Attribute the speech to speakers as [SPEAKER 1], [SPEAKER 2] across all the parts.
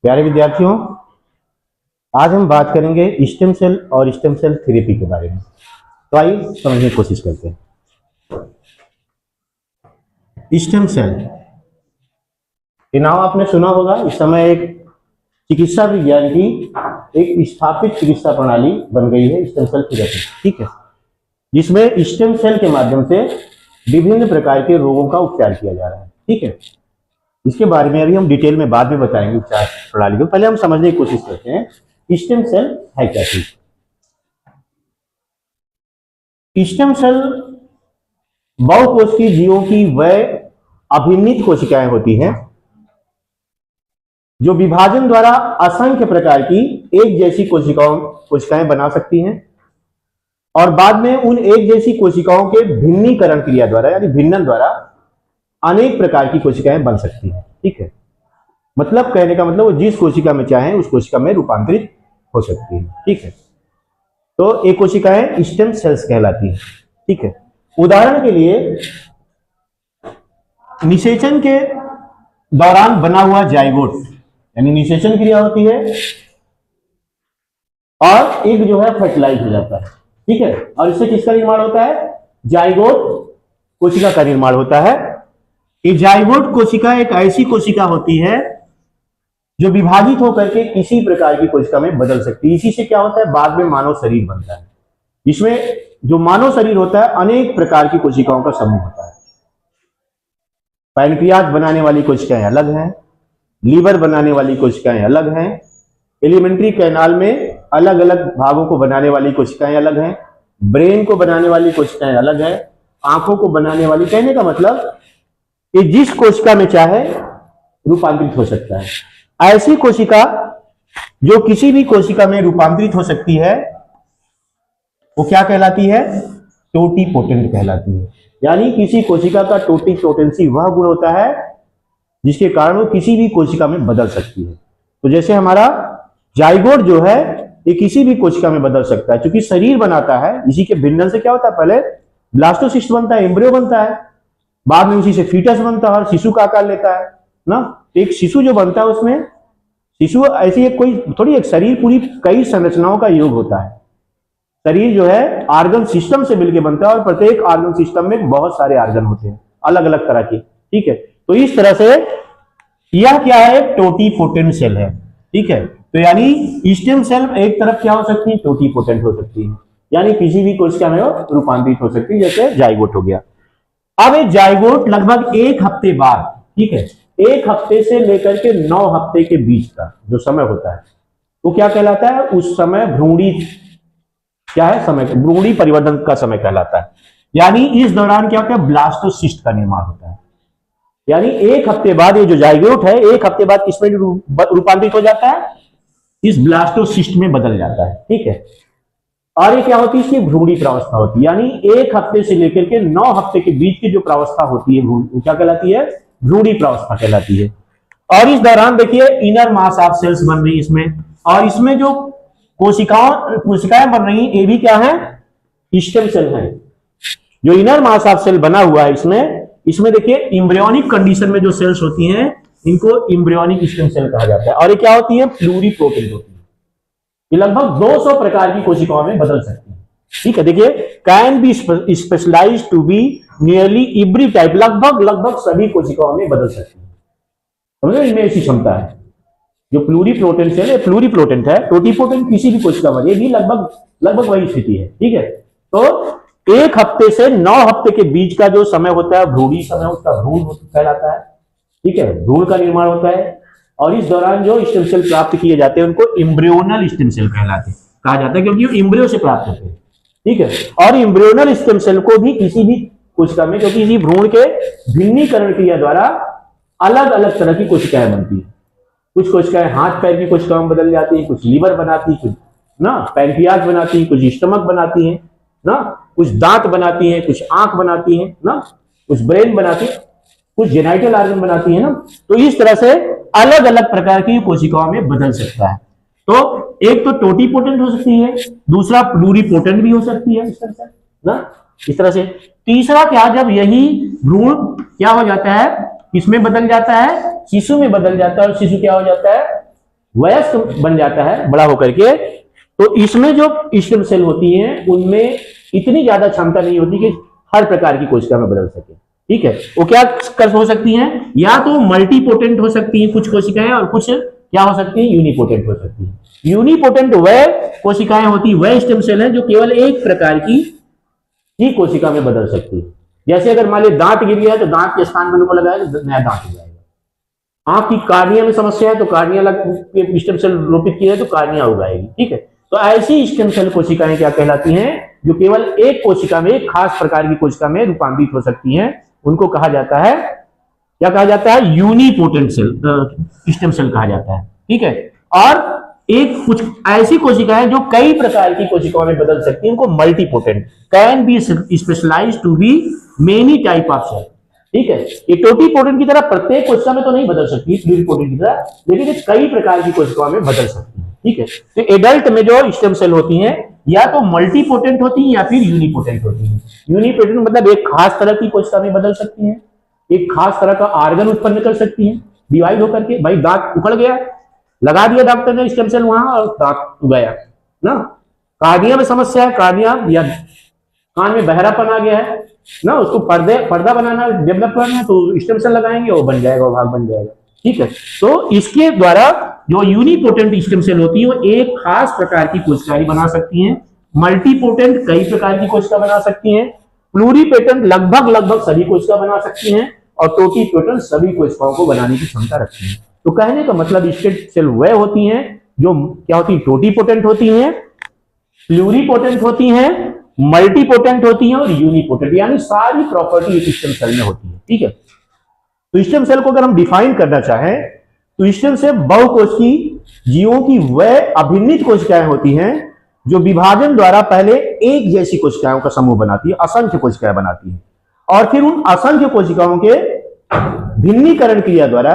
[SPEAKER 1] प्यारे विद्यार्थियों, आज हम बात करेंगे स्टेम सेल और स्टेम सेल थेरेपी के बारे में। तो आइए समझने की कोशिश करते हैं। स्टेम सेल के नाम आपने सुना होगा। इस समय एक चिकित्सा विज्ञान की एक स्थापित चिकित्सा प्रणाली बन गई है स्टेम सेल थेरेपी, ठीक है, जिसमें स्टेम सेल के माध्यम से विभिन्न प्रकार के रोगों का उपचार किया जा रहा है, ठीक है। इसके बारे में अभी हम डिटेल में बाद में बताएंगे उपचार प्रणाली को। पहले हम समझने की कोशिश करते हैं स्टेम सेल है क्या चीज। स्टेम सेल बहुकोशिकीय जीवों की वह अभिन्नित कोशिकाएं होती हैं जो विभाजन द्वारा असंख्य प्रकार की एक जैसी कोशिकाएं बना सकती हैं और बाद में उन एक जैसी कोशिकाओं के भिन्नीकरण क्रिया द्वारा यानी भिन्नन द्वारा अनेक प्रकार की कोशिकाएं बन सकती हैं, ठीक है। मतलब कहने का मतलब वो जिस कोशिका में चाहे उस कोशिका में रूपांतरित हो सकती है, ठीक है। तो एक कोशिकाएं स्टेम सेल्स कहलाती हैं, ठीक है। उदाहरण के लिए निषेचन के दौरान बना हुआ जाइगोट यानी निषेचन क्रिया होती है और एग जो है फर्टिलाइज हो जाता है, ठीक है। और इससे किसका निर्माण होता है? जाइगोट कोशिका का निर्माण होता है। ये जाइगोट कोशिका एक ऐसी कोशिका होती है जो विभाजित होकर के किसी प्रकार की कोशिका में बदल सकती है। इसी से क्या होता है? बाद में मानव शरीर बनता है। इसमें जो मानव शरीर होता है अनेक प्रकार की कोशिकाओं का समूह होता है। पैनक्रियाज बनाने वाली कोशिकाएं अलग हैं, लीवर बनाने वाली कोशिकाएं अलग हैं, एलिमेंट्री कैनाल में अलग अलग भागों को बनाने वाली कोशिकाएं अलग हैं, ब्रेन को बनाने वाली कोशिकाएं अलग हैं, आंखों को बनाने वाली। कहने का मतलब कि जिस कोशिका में चाहे रूपांतरित हो सकता है। ऐसी कोशिका जो किसी भी कोशिका में रूपांतरित हो सकती है वो क्या कहलाती है? टोटीपोटेंट कहलाती है। यानी किसी कोशिका का टोटीपोटेंसी वह गुण होता है जिसके कारण वो किसी भी कोशिका में बदल सकती है। तो जैसे हमारा जाइगोट जो है ये किसी भी कोशिका में बदल सकता है। क्योंकि शरीर बनाता है, इसी के भिन्नन से क्या होता है? पहले ब्लास्टोसिस्ट बनता है, एम्ब्रियो बनता है, बाद में उसी से फीटस बनता है और शिशु का आकार लेता है ना। एक शिशु जो बनता है उसमें शिशु ऐसी एक कोई थोड़ी एक शरीर पूरी कई संरचनाओं का योग होता है। शरीर जो है आर्गन सिस्टम से मिलकर बनता है और प्रत्येक आर्गन सिस्टम में बहुत सारे आर्गन होते हैं अलग अलग तरह के, ठीक है। तो इस तरह से यह क्या है? टोटीपोटेंट सेल है, ठीक है। तो यानी स्टेम सेल एक तरफ क्या हो सकती है? टोटीपोटेंट हो सकती है, यानी किसी भी कोशिका में रूपांतरित हो सकती है, जैसे जाइगोट हो गया। अब एक जाइगोट लगभग एक हफ्ते बाद, ठीक है, एक हफ्ते से लेकर के 9 हफ्ते के बीच का जो समय होता है वो क्या कहलाता है? उस समय भ्रूणी क्या है? समय भ्रूणी परिवर्तन का समय कहलाता है। यानी इस दौरान क्या होता है? ब्लास्टोसिस्ट का निर्माण होता है। यानी एक हफ्ते बाद ये जो जाइगोट है एक हफ्ते बाद किसमें रूपांतरित हो जाता है? इस ब्लास्टोसिस्ट में बदल जाता है, ठीक है। और ये क्या होती है? इसकी भ्रूणी प्रावस्था होती है। यानी एक हफ्ते से लेकर के 9 हफ्ते के बीच की जो प्रावस्था होती है वो क्या कहलाती है? भ्रूणी प्रावस्था कहलाती है। और इस दौरान देखिए इनर मास ऑफ सेल्स बन रही है इसमें, और इसमें जो कोशिकाएं बन रही है ये भी क्या है? स्टेम सेल है। जो इनर मास ऑफ सेल बना हुआ है इसमें देखिए एम्ब्रियोनिक कंडीशन में जो सेल्स होती हैं इनको एम्ब्रियोनिक स्टेम सेल कहा जाता है। और ये क्या होती है? प्लूरीपोटेंट होती है। ये लगभग 200 प्रकार की कोशिकाओं में बदल सकती है, ठीक है। देखिए can be specialised to be nearly every type, लगभग सभी कोशिकाओं में बदल सकती है। समझ रहे? इनमें ऐसी क्षमता है। जो प्लूरीपोटेंट सेल है प्लूरीपोटेंट है, टोटीपोटेंट किसी भी कोशिका में, ये भी लगभग वही स्थिति है, ठीक है। तो एक हफ्ते से 9 हफ्ते के बीच का जो समय होता है भ्रूणी समय, उसका भ्रूण कहलाता है, ठीक है। भ्रूण का निर्माण होता है और इस दौरान जो स्टेम सेल प्राप्त किए जाते हैं उनको एम्ब्रियोनल स्टेम सेल कहा जाता है, क्योंकि वो एम्ब्रियो से प्राप्त होते हैं, ठीक है। और एम्ब्रियोनल स्टेम सेल को भी किसी भी कोशिका में, क्योंकि इसी भ्रूण के भिन्नीकरण क्रिया द्वारा अलग अलग तरह की कोशिकाएं बनती है। कुछ कोशिकाएं हाथ पैर की कोशिकाओं में बदल जाती है, कुछ लीवर बनाती है, कुछ ना पैनक्रियाज बनाती है, कुछ स्टमक बनाती है ना, कुछ दांत बनाती है, कुछ आंख बनाती है ना, कुछ ब्रेन बनाती है, कुछ जेनाइटल ऑर्गन बनाती है ना। तो इस तरह से अलग अलग प्रकार की कोशिकाओं में बदल सकता है। तो एक तो टोटीपोटेंट हो सकती है, दूसरा प्लूरीपोटेंट भी हो सकती है इस तरह से ना, इस तरह से। तीसरा क्या? जब यही भ्रूण क्या हो जाता है? किसमें बदल जाता है? शिशु में बदल जाता है। और शिशु क्या हो जाता है? वयस्क बन जाता है बड़ा होकर के, तो इसमें जो स्टेम सेल होती हैं उनमें इतनी ज्यादा क्षमता नहीं होती कि हर प्रकार की कोशिका में बदल सके। ठीक है, वो क्या कर हो सकती हैं, या तो मल्टीपोटेंट हो सकती हैं कुछ कोशिकाएं, और कुछ क्या हो सकती हैं, यूनिपोटेंट हो सकती हैं। यूनिपोटेंट वह कोशिकाएं होती, वह स्टेम सेल है जो केवल एक प्रकार की ही कोशिका में बदल सकती है। जैसे अगर मान लीजिए दांत गिर गया है तो दांत के स्थान पर उनको लगाया तो नया दांत हो जाएगा। आंख की कार्निया में समस्या है तो कार्निया स्टेम सेल रोपित किया है तो कार्निया उगाएगी। ठीक है, तो ऐसी स्टेम सेल कोशिकाएं क्या कहलाती हैं, जो केवल एक कोशिका में, एक खास प्रकार की कोशिका में रूपांतरित हो सकती हैं, उनको कहा जाता है, क्या कहा जाता है, यूनिपोटेंट सेल, स्टेम सेल कहा जाता है। ठीक है, और एक कुछ ऐसी कोशिकाएं जो कई प्रकार की कोशिकाओं में बदल सकती हैं, उनको multipotent, can be specialised to be many type of cell. ठीक है, ये टोटीपोटेंट की तरह प्रत्येक कोशिका में तो नहीं बदल सकती प्लूरीपोटेंट की तरह, लेकिन ये कई प्रकार की कोशिकाओं में बदल सकती है। ठीक है, तो एडल्ट में जो स्टेम सेल होती हैं या तो मल्टीपोटेंट होती हैं या फिर यूनिपोटेंट होती हैं। यूनिपोटेंट मतलब एक खास तरह की कोशिका में बदल सकती हैं, एक खास तरह का आर्गन उत्पन्न कर सकती हैं डिवाइड होकर के। भाई दांत उखड़ गया, लगा दिया डॉक्टर ने स्टेम सेल वहां और दांत उगाया ना। कार्डिया में समस्या है, कार्डिया या कान में बहरापन आ गया है ना, उसको पर्दा बनाना, डेवलप करना है, तो स्टेम सेल लगाएंगे, वो बन जाएगा, वो भाग बन जाएगा। ठीक है, तो इसके द्वारा जो यूनिपोटेंट स्टेम सेल होती है वो एक खास प्रकार की कोशिकाएं बना सकती हैं, मल्टीपोटेंट कई प्रकार की कोशिका बना सकती हैं, प्लूरीपोटेंट लगभग सभी कोशिका बना सकती हैं, और टोटीपोटेंट सभी कोशिकाओं को बनाने की क्षमता रखती हैं। तो कहने का मतलब स्टेम सेल वह होती हैं जो क्या होती है, टोटीपोटेंट होती हैं, प्लूरीपोटेंट होती हैं, मल्टीपोटेंट होती हैं और यूनिपोटेंट, यानी सारी प्रॉपर्टी एक स्टेम सेल में होती है। ठीक है, तो स्टेम सेल को अगर हम डिफाइन करना चाहें तो स्टेम सेल बहुकोशिकीय जीवों की वह अभिन्नित कोशिकाएं होती हैं जो विभाजन द्वारा पहले एक जैसी कोशिकाओं का समूह बनाती है, असंख्य कोशिकाएं बनाती है, और फिर उन असंख्य कोशिकाओं के भिन्नीकरण क्रिया द्वारा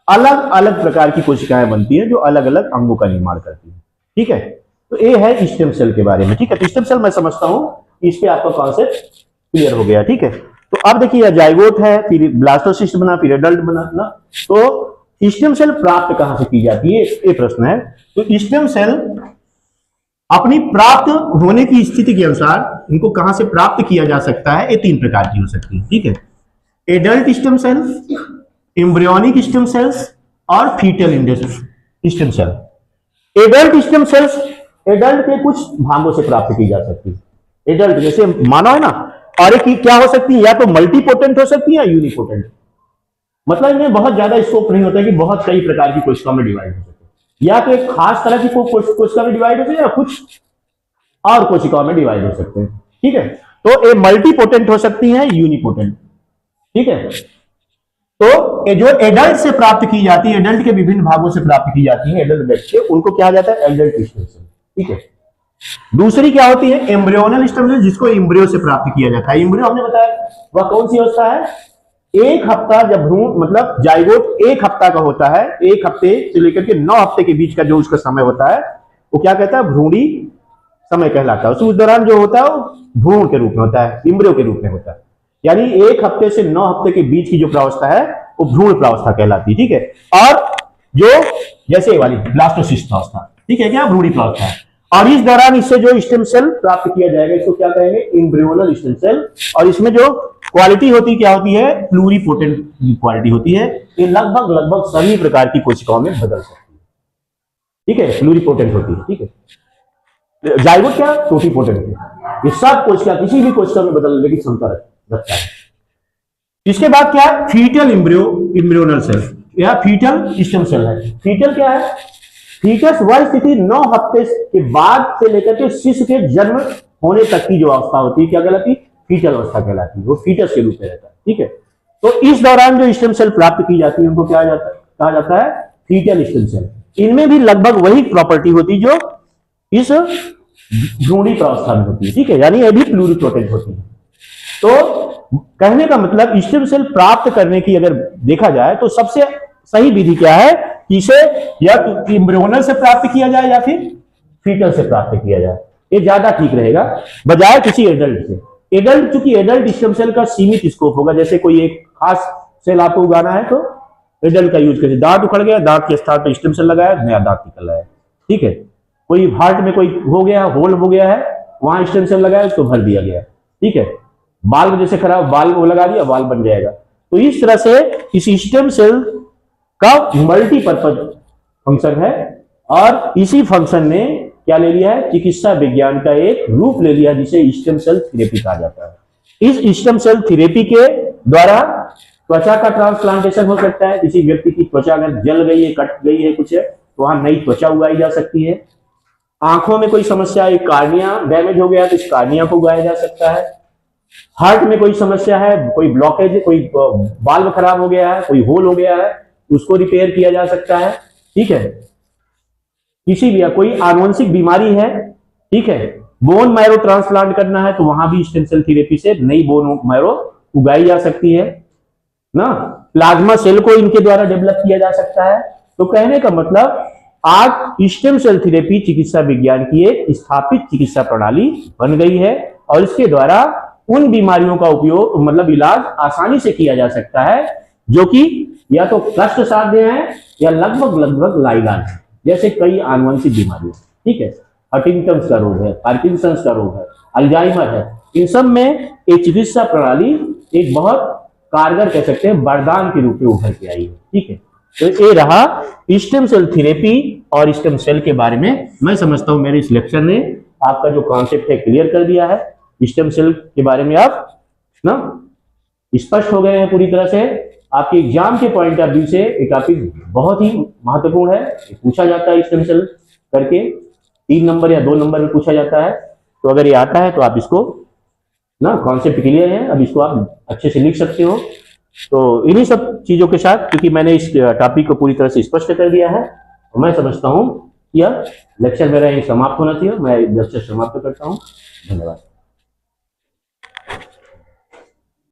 [SPEAKER 1] अलग अलग प्रकार की कोशिकाएं बनती हैं जो अलग अलग अंगों का निर्माण करती हैं। ठीक है, तो ये है स्टेम सेल के बारे में। ठीक है, तो स्टेम सेल मैं समझता हूं इस पे आपका कॉन्सेप्ट क्लियर हो गया। ठीक है, तो अब देखिए जाइगोट है, फिर ब्लास्टोसिस्ट बना, फिर एडल्ट बना ना। तो स्टेम सेल प्राप्त कहां से की जाती है, ये प्रश्न है। तो स्टेम सेल अपनी प्राप्त होने की स्थिति के अनुसार इनको कहां से प्राप्त किया जा सकता है, ये तीन प्रकार की हो सकती है। ठीक है, adult stem cell, embryonic stem cells और foetal stem cell. Adult stem cells adult के कुछ भागों से प्राप्त की जा सकती है। एडल्ट जैसे मानव है ना, और एक क्या हो सकती है, या तो मल्टीपोटेंट हो सकती है या यूनिपोटेंट। मतलब इनमें बहुत ज्यादा स्कोप नहीं होता कि बहुत कई प्रकार की कोशिकाओं में डिवाइड हो सके, या तो एक खास तरह की कोशिका में डिवाइड हो सके या कुछ और कोशिकाओं में डिवाइड हो सकते हैं। ठीक है, तो ये मल्टीपोटेंट हो सकती है, यूनिपोटेंट। ठीक है, तो जो एडल्ट से प्राप्त की जाती है, एडल्ट के विभिन्न भागों से प्राप्त की जाती है एडल्ट ब्लड से, उनको क्या जाता है, एडल्ट स्टेम सेल। ठीक है, दूसरी क्या होती है, एम्ब्रियोनल स्टेम सेल, जिसको एम्ब्रियो से प्राप्त किया जाता है। एम्ब्रियो हमने बताया वह कौन सी अवस्था है, एक हफ्ता जब भ्रूण मतलब जाइगोट एक हफ्ता का होता है, एक हफ्ते से लेकर के 9 हफ्ते के बीच का जो उसका समय होता है वो क्या कहता है, भ्रूणी समय कहलाता है। उस दौरान जो होता है वो भ्रूण के रूप में होता है, एम्ब्रियो के रूप में होता है। यानी एक हफ्ते से 9 हफ्ते के बीच की जो प्रावस्था है वो भ्रूण प्रावस्था कहलाती है। ठीक है, और जो जैसे वाली ब्लास्टोसिस्ट प्रावस्था, ठीक है क्या, भ्रूणी प्रावस्था है। और इस दौरान इससे जो स्टेम सेल प्राप्त किया जाएगा इसको क्या कहेंगे, एम्ब्रियोनल स्टेम सेल। और इसमें जो क्वालिटी होती क्या होती है, प्लूरीपोटेंट क्वालिटी होती है। ये लगभग सभी प्रकार की कोशिकाओं में बदल सकती है। ठीक है, प्लूरीपोटेंट होती है। ठीक है, जाइगोट क्या, टोटीपोटेंट है, ये सब कोशिका किसी भी कोशिका में बदलने की क्षमता रखता है। इसके बाद क्या है, फीटल एम्ब्रियोनल सेल या फीटल स्टेम सेल है। फीटल क्या है, फीटस वह स्थिति 9 हफ्ते के बाद से लेकर के शिशु के जन्म होने तक की जो अवस्था होती है क्या कहलाती है, फीटल अवस्था कहलाती है। वो फीटस के रूप में रहता है। ठीक है, तो इस दौरान जो स्टेम सेल प्राप्त की जाती है उनको क्या कहा जाता है, फीटल स्टेम सेल। इनमें भी लगभग वही प्रॉपर्टी होती है जो इस भ्रूणी प्रावस्था में होती है। ठीक है, यानी ये भी प्लूरीपोटेंट होती है। तो कहने का मतलब स्टेम सेल प्राप्त करने की अगर देखा जाए तो सबसे सही विधि क्या है, इसे या तो एम्ब्रियोनल से प्राप्त किया जाए या फिर फीटल से प्राप्त किया जाए, ये ज्यादा ठीक रहेगा बजाय किसी एडल्ट से। एडल्ट, चूंकि एडल्ट स्टेम सेल का सीमित स्कोप होगा, जैसे कोई एक खास सेल आपको उगाना है तो एडल्ट का यूज करते, दांत उखड़ गया, दांत के स्थान पर स्टेम सेल लगाया, नया दांत निकल रहा है, ठीक है। कोई हार्ट में कोई हो गया, होल हो गया है, वहां स्टेम सेल लगाया, उसको भर दिया गया, ठीक है। बाल जैसे खराब, बाल को लगा दिया, बाल बन जाएगा। तो इस तरह से इस स्टेम सेल का मल्टीपर्पज फंक्शन है, और इसी फंक्शन ने क्या ले लिया है, चिकित्सा विज्ञान का एक रूप ले लिया, जिसे स्टेम सेल थेरेपी कहा जाता है। इस स्टेम सेल थेरेपी के द्वारा त्वचा का ट्रांसप्लांटेशन हो सकता है। किसी व्यक्ति की त्वचा अगर जल गई है, कट गई है कुछ है, तो वहां नई त्वचा उगाई जा सकती है। आंखों में कोई समस्या है, कार्निया डैमेज हो गया है, तो इस कार्निया को उगाया जा सकता है। हार्ट में कोई समस्या है, कोई ब्लॉकेज है, कोई वाल्व खराब हो गया है, कोई होल हो गया है, उसको रिपेयर किया जा सकता है, ठीक है। किसी भी कोई आनुवंशिक बीमारी है, ठीक है, बोन मैरो ट्रांसप्लांट करना है, तो वहां भी स्टेम सेल थेरेपी से नई बोन मैरो उगाई जा सकती है ना। प्लाज्मा सेल को इनके द्वारा डेवलप किया जा सकता है। तो कहने का मतलब आज स्टेम सेल थेरेपी चिकित्सा विज्ञान की एक स्थापित चिकित्सा प्रणाली बन गई है, और इसके द्वारा उन बीमारियों का उपयोग मतलब इलाज आसानी से किया जा सकता है जो कि या तो कष्ट साध्य है या लगभग लाइलाज है, जैसे कई आनुवंशिक बीमारियां, ठीक है। हंटिंगटन का रोग है, पार्किंसंस का रोग है, अल्जाइमर है, इन सब में एक चिकित्सा प्रणाली एक बहुत कारगर कह सकते हैं वरदान के रूप में उभर के आई है, ठीक है। तो ये रहा स्टेम सेल थेरेपी और स्टेम सेल के बारे में। मैं समझता हूं मेरे इस लेक्चर ने आपका जो कॉन्सेप्ट है क्लियर कर दिया है। स्टेम सेल के बारे में आप ना स्पष्ट हो गए हैं पूरी तरह से। आपके एग्जाम के पॉइंट ऑफ व्यू से एक टॉपिक बहुत ही महत्वपूर्ण है, पूछा जाता है स्टेम सेल करके 3 नंबर या 2 नंबर में पूछा जाता है। तो अगर ये आता है तो आप इसको ना कॉन्सेप्ट क्लियर है, अब इसको आप अच्छे से लिख सकते हो। तो इन्हीं सब चीजों के साथ, क्योंकि मैंने इस टॉपिक को पूरी तरह से स्पष्ट कर दिया है, तो मैं समझता हूं कि यह लेक्चर मेरा यही समाप्त होना चाहिए। मैं लेक्चर समाप्त करता हूं। धन्यवाद।